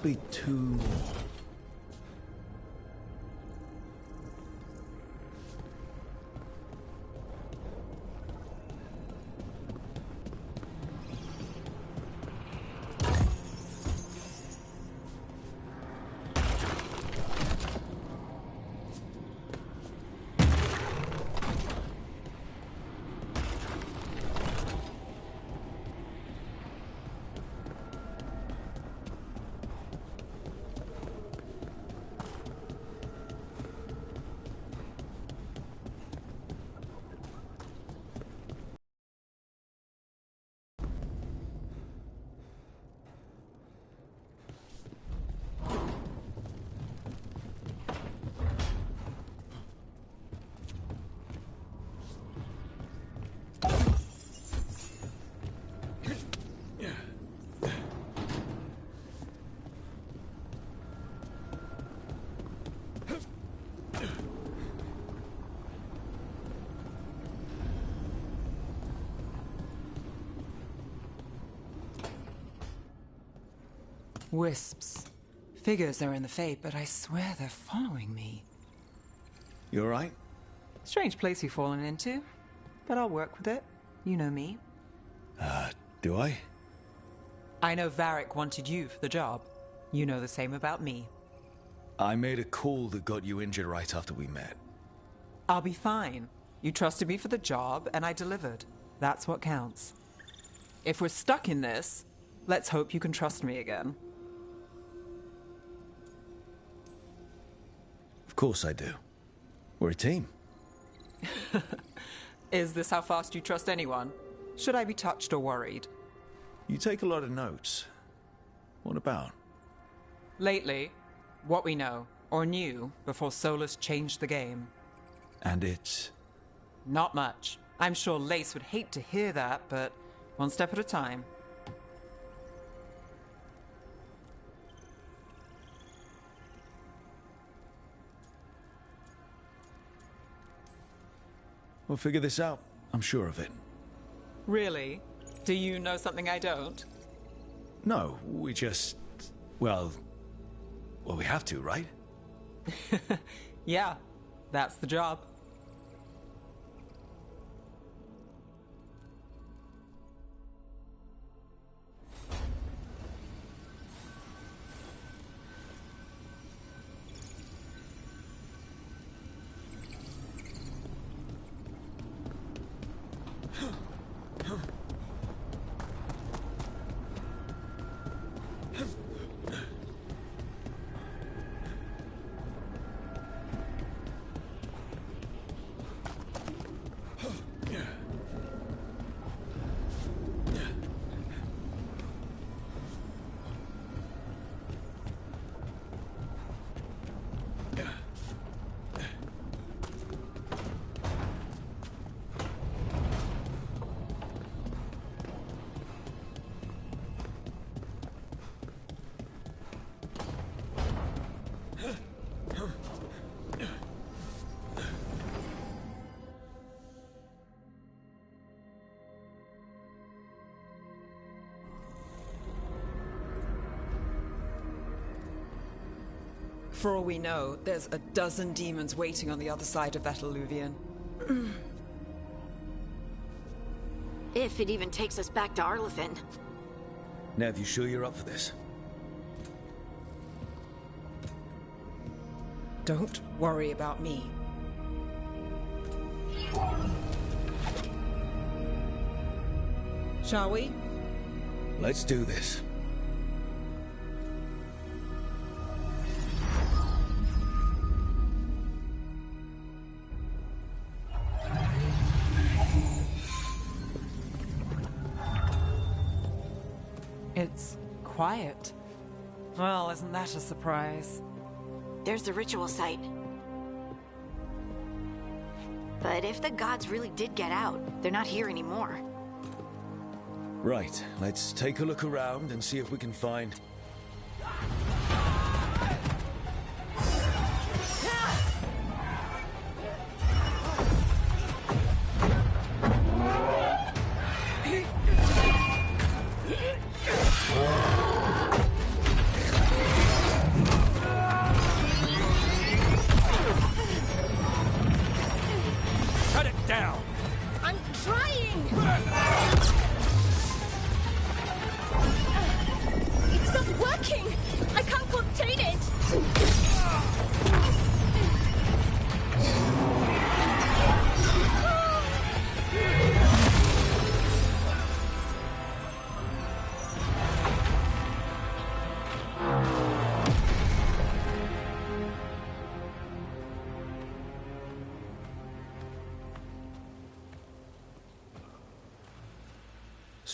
[SPEAKER 2] be two more.
[SPEAKER 8] Wisps. Figures are in the Fate, but I swear they're following me.
[SPEAKER 2] You alright?
[SPEAKER 8] Strange place you've fallen into, but I'll work with it. You know me.
[SPEAKER 2] Do I?
[SPEAKER 8] I know Varric wanted you for the job. You know the same about me.
[SPEAKER 2] I made a call that got you injured right after we met.
[SPEAKER 8] I'll be fine. You trusted me for the job, and I delivered. That's what counts. If we're stuck in this, let's hope you can trust me again.
[SPEAKER 2] Of course I do. We're a team.
[SPEAKER 8] Is this how fast you trust anyone? Should I be touched or worried?
[SPEAKER 2] You take a lot of notes. What about?
[SPEAKER 8] Lately, what we know, or knew, before Solus changed the game.
[SPEAKER 2] And it's...
[SPEAKER 8] Not much. I'm sure Lace would hate to hear that, but one step at a time.
[SPEAKER 2] We'll figure this out. I'm sure of it.
[SPEAKER 8] Really? Do you know something I don't?
[SPEAKER 2] No, we just... Well, we have to, right?
[SPEAKER 8] Yeah, that's the job. For all we know, there's a dozen demons waiting on the other side of that alluvion.
[SPEAKER 7] If it even takes us back to Arlithin.
[SPEAKER 2] Nev, you sure you're up for this?
[SPEAKER 8] Don't worry about me. Shall we?
[SPEAKER 2] Let's do this.
[SPEAKER 8] It's quiet. Well, isn't that a surprise?
[SPEAKER 7] There's the ritual site. But if the gods really did get out, they're not here anymore.
[SPEAKER 2] Right, let's take a look around and see if we can find...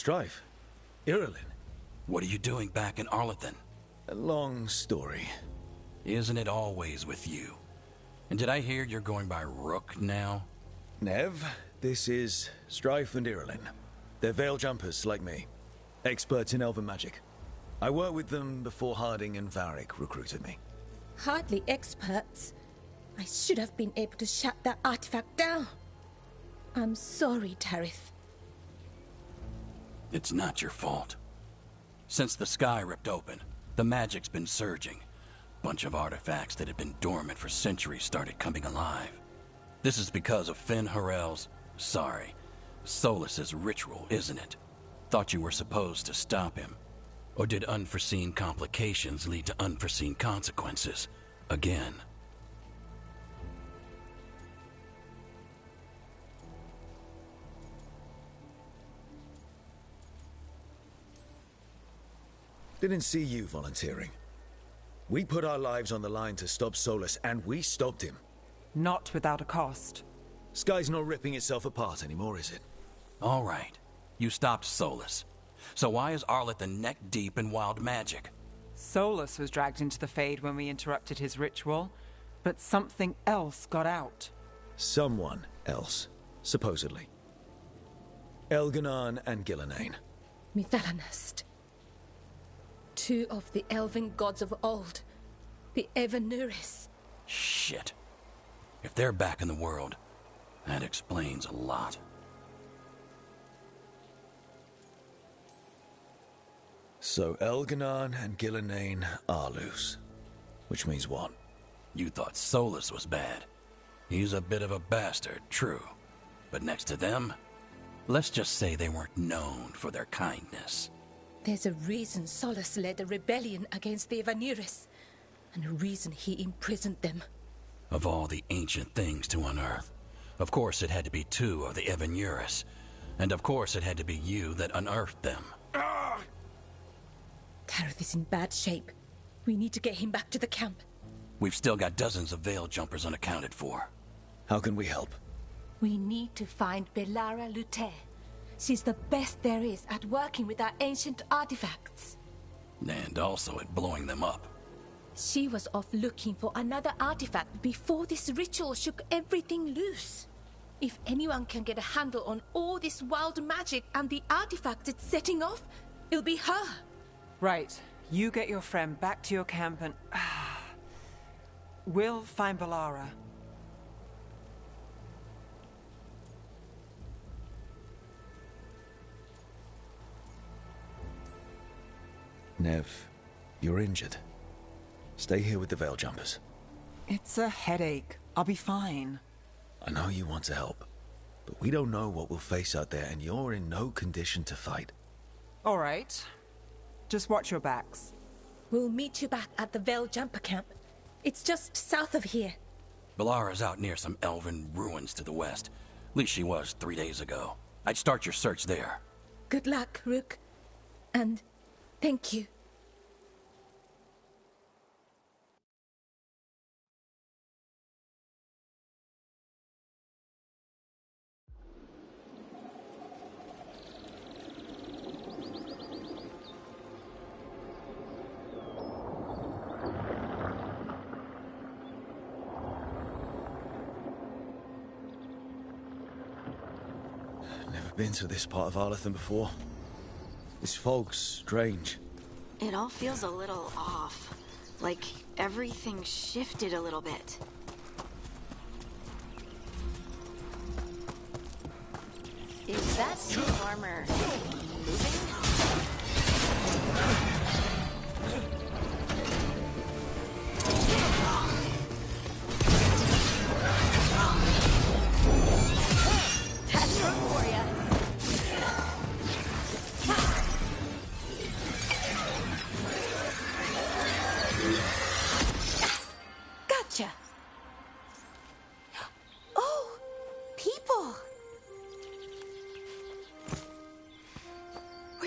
[SPEAKER 2] Strife. Irulan.
[SPEAKER 11] What are you doing back in Arlethan?
[SPEAKER 2] A long story.
[SPEAKER 11] Isn't it always with you? And did I hear you're going by Rook now?
[SPEAKER 2] Nev, this is Strife and Irulan. They're veil jumpers like me. Experts in elven magic. I worked with them before Harding and Varric recruited me.
[SPEAKER 12] Hardly experts. I should have been able to shut that artifact down. I'm sorry, Tarith.
[SPEAKER 11] It's not your fault. Since the sky ripped open, the magic's been surging. Bunch of artifacts that had been dormant for centuries started coming alive. This is because of Finn Harel's, Solus's ritual, isn't it? Thought you were supposed to stop him. Or did unforeseen complications lead to unforeseen consequences? Again.
[SPEAKER 2] Didn't see you volunteering. We put our lives on the line to stop Solus, and we stopped him.
[SPEAKER 8] Not without a cost.
[SPEAKER 2] Sky's not ripping itself apart anymore, is it?
[SPEAKER 11] All right. You stopped Solus. So why is Arlethan neck deep in wild magic?
[SPEAKER 8] Solus was dragged into the Fade when we interrupted his ritual, but something else got out.
[SPEAKER 2] Someone else, supposedly. Elganon and Gillenane.
[SPEAKER 12] Mithalanast. Two of the elven gods of old. The Evanuris.
[SPEAKER 11] Shit. If they're back in the world, that explains a lot.
[SPEAKER 2] So Elganon and Gillenane are loose. Which means what?
[SPEAKER 11] You thought Solus was bad. He's a bit of a bastard, true. But next to them, let's just say they weren't known for their kindness.
[SPEAKER 12] There's a reason Solus led a rebellion against the Evanuris, and a reason he imprisoned them.
[SPEAKER 11] Of all the ancient things to unearth, of course it had to be two of the Evanuris. And of course it had to be you that unearthed them.
[SPEAKER 12] Tarith is in bad shape. We need to get him back to the camp.
[SPEAKER 11] We've still got dozens of veil jumpers unaccounted for.
[SPEAKER 2] How can we help?
[SPEAKER 12] We need to find Belara Luther. She's the best there is at working with our ancient artifacts.
[SPEAKER 11] And also at blowing them up.
[SPEAKER 12] She was off looking for another artifact before this ritual shook everything loose. If anyone can get a handle on all this wild magic and the artifacts it's setting off, it'll be her.
[SPEAKER 8] Right. You get your friend back to your camp and... we'll find Belara.
[SPEAKER 2] Nev, you're injured. Stay here with the veil jumpers.
[SPEAKER 8] It's a headache. I'll be fine.
[SPEAKER 2] I know you want to help, but we don't know what we'll face out there, and you're in no condition to fight.
[SPEAKER 8] All right. Just watch your backs.
[SPEAKER 12] We'll meet you back at the veil jumper camp. It's just south of here.
[SPEAKER 11] Belara's out near some elven ruins to the west. At least she was 3 days ago. I'd start your search there.
[SPEAKER 12] Good luck, Rook. And thank you.
[SPEAKER 2] Been to this part of Arlethan before. This fog's strange.
[SPEAKER 7] It all feels a little off. Like everything shifted a little bit. Is that suit of armor moving?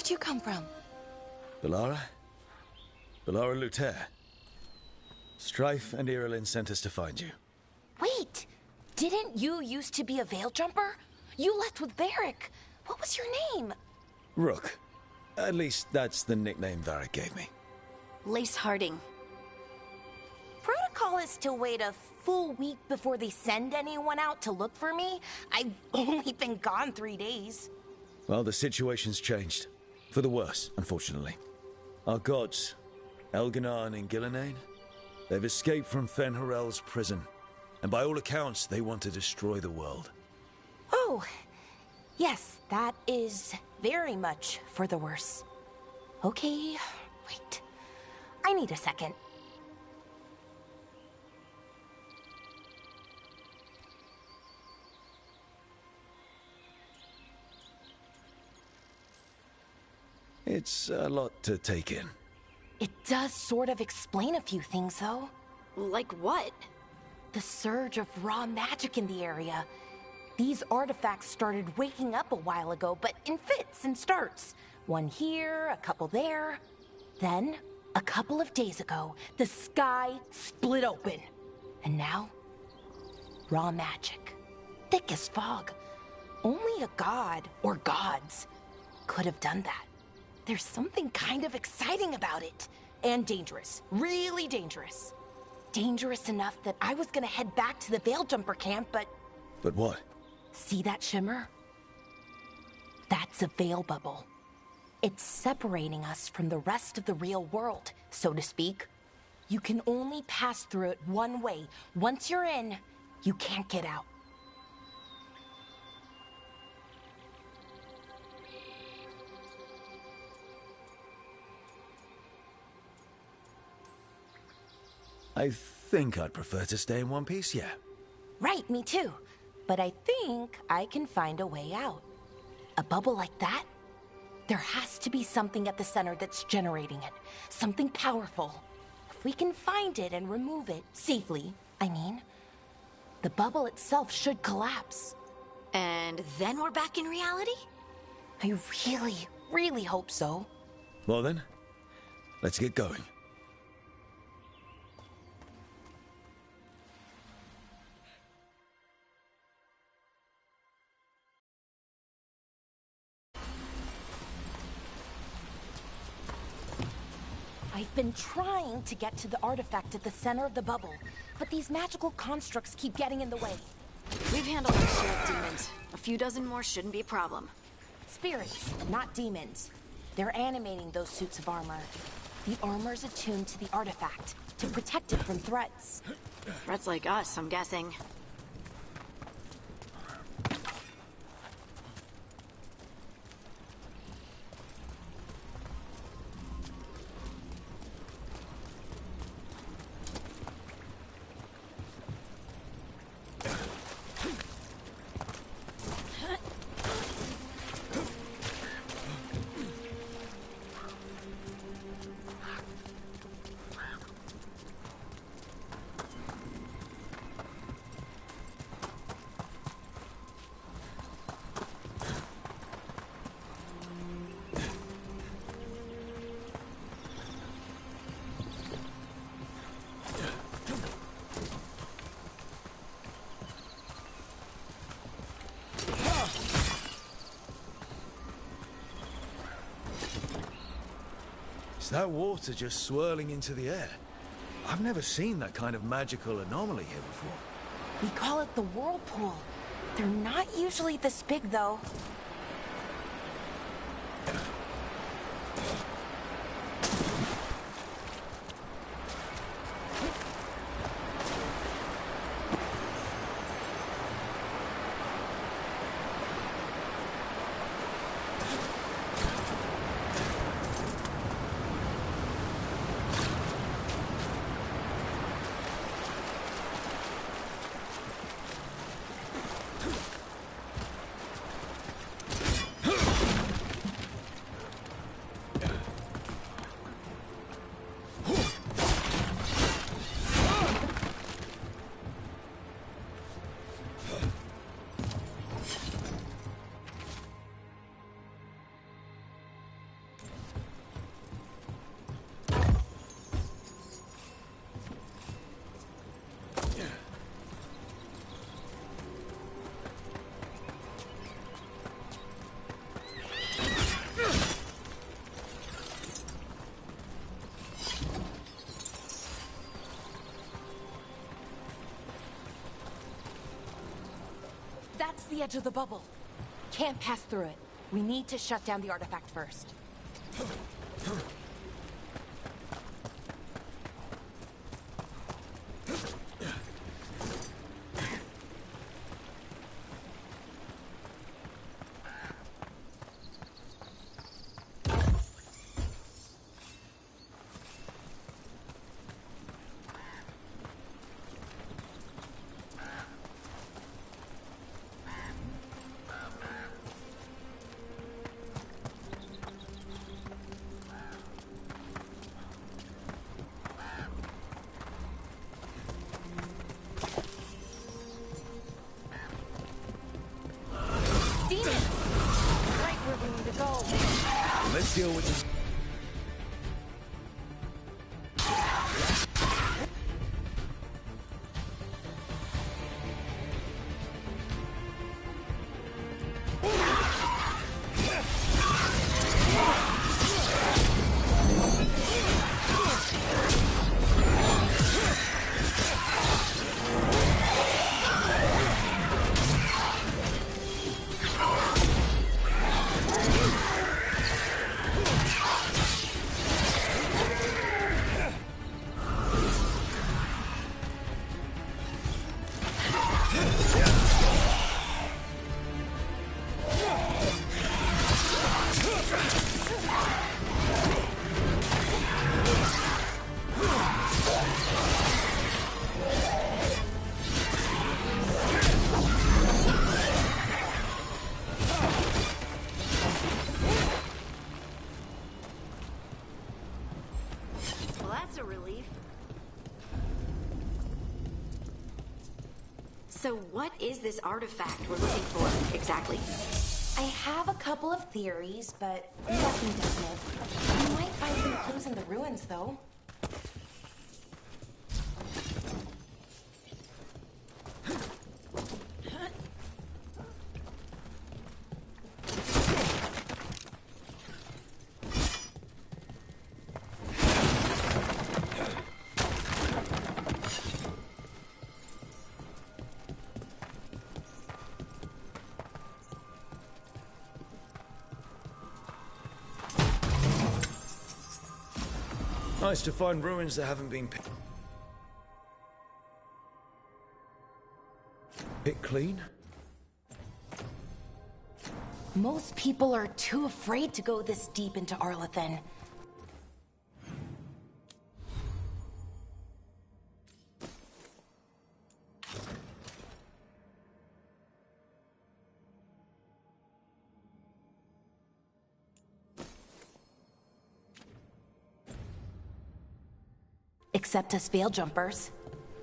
[SPEAKER 12] Where'd you come from?
[SPEAKER 2] Belara? Belara Luther. Strife and Irulan sent us to find you.
[SPEAKER 13] Wait! Didn't you used to be a veil jumper? You left with Varric. What was your name?
[SPEAKER 2] Rook. At least that's the nickname Varric gave me.
[SPEAKER 13] Lace Harding. Protocol is to wait a full week before they send anyone out to look for me. I've only been gone 3 days.
[SPEAKER 2] Well, the situation's changed. For the worse, unfortunately. Our gods, Elganar and Gillenane, they've escaped from Fen'Harel's prison. And by all accounts, they want to destroy the world.
[SPEAKER 13] Oh, yes, that is very much for the worse. Okay, wait. I need a second.
[SPEAKER 2] It's a lot to take in.
[SPEAKER 13] It does sort of explain a few things, though.
[SPEAKER 7] Like what?
[SPEAKER 13] The surge of raw magic in the area. These artifacts started waking up a while ago, but in fits and starts. One here, a couple there. Then, a couple of days ago, the sky split open. And now, raw magic. Thick as fog. Only a god, or gods, could have done that. There's something kind of exciting about it. And dangerous. Really dangerous. Dangerous enough that I was gonna head back to the Veil Jumper camp, but...
[SPEAKER 2] But what?
[SPEAKER 13] See that shimmer? That's a veil bubble. It's separating us from the rest of the real world, so to speak. You can only pass through it one way. Once you're in, you can't get out.
[SPEAKER 2] I think I'd prefer to stay in one piece, yeah.
[SPEAKER 13] Right, me too. But I think I can find a way out. A bubble like that? There has to be something at the center that's generating it. Something powerful. If we can find it and remove it, safely, I mean, the bubble itself should collapse.
[SPEAKER 7] And then we're back in reality?
[SPEAKER 13] I really, really hope so.
[SPEAKER 2] Well then, let's get going.
[SPEAKER 13] I've been trying to get to the artifact at the center of the bubble, but these magical constructs keep getting in the way.
[SPEAKER 7] We've handled our share of demons. A few dozen more shouldn't be a problem.
[SPEAKER 13] Spirits, not demons. They're animating those suits of armor. The armor's attuned to the artifact, to protect it from threats.
[SPEAKER 7] Threats like us, I'm guessing.
[SPEAKER 2] Is that water just swirling into the air? I've never seen that kind of magical anomaly here before.
[SPEAKER 13] We call it the whirlpool. They're not usually this big, though. the edge of the bubble. Can't pass through it. We need to shut down the artifact first.
[SPEAKER 2] Let's deal with this.
[SPEAKER 7] So what is this artifact we're looking for, exactly?
[SPEAKER 13] I have a couple of theories, but nothing definite. You might find some clues in the ruins, though.
[SPEAKER 2] Nice to find ruins that haven't been picked clean.
[SPEAKER 13] Most people are too afraid to go this deep into Arlathan. Except us veil jumpers.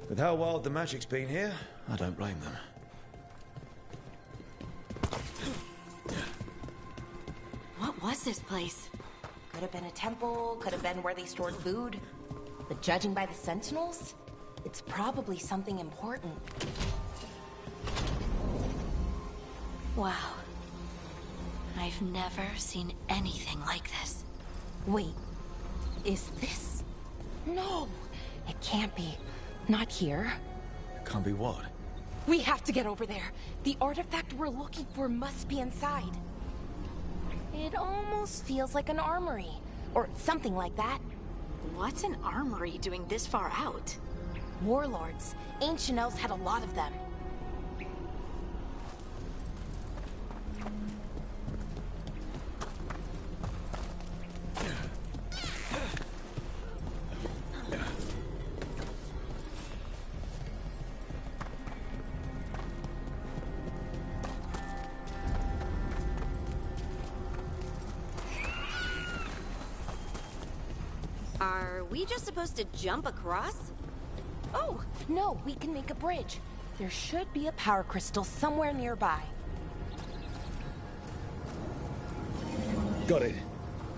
[SPEAKER 2] With how wild the magic's been here, I don't blame them.
[SPEAKER 7] What was this place?
[SPEAKER 13] Could have been a temple, could have been where they stored food. But judging by the sentinels, it's probably something important.
[SPEAKER 7] Wow. I've never seen anything like this.
[SPEAKER 13] Wait, is this? No, it can't be. Not here.
[SPEAKER 2] Can't be what?
[SPEAKER 13] We have to get over there. The artifact we're looking for must be inside. It almost feels like an armory, or something like that.
[SPEAKER 7] What's an armory doing this far out?
[SPEAKER 13] Warlords. Ancient elves had a lot of them.
[SPEAKER 7] Are we just supposed to jump across?
[SPEAKER 13] Oh, no, we can make a bridge. There should be a power crystal somewhere nearby.
[SPEAKER 2] Got it.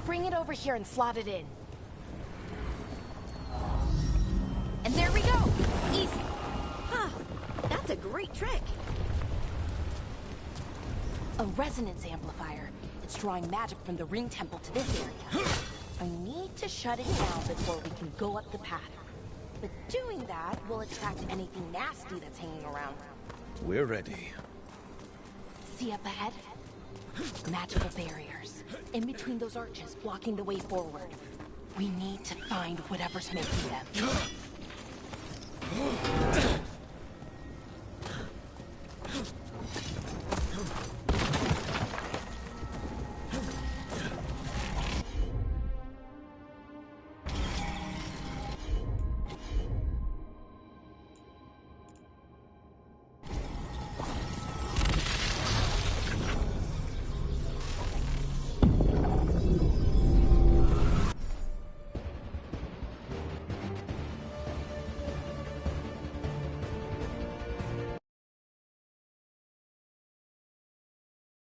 [SPEAKER 13] Bring it over here and slot it in. And there we go! Easy!
[SPEAKER 7] Huh, that's a great trick.
[SPEAKER 13] A resonance amplifier. It's drawing magic from the ring temple to this area. I need to shut it down before we can go up the path. But doing that will attract anything nasty that's hanging around.
[SPEAKER 2] We're ready.
[SPEAKER 13] See up ahead? Magical barriers. In between those arches, blocking the way forward. We need to find whatever's making them.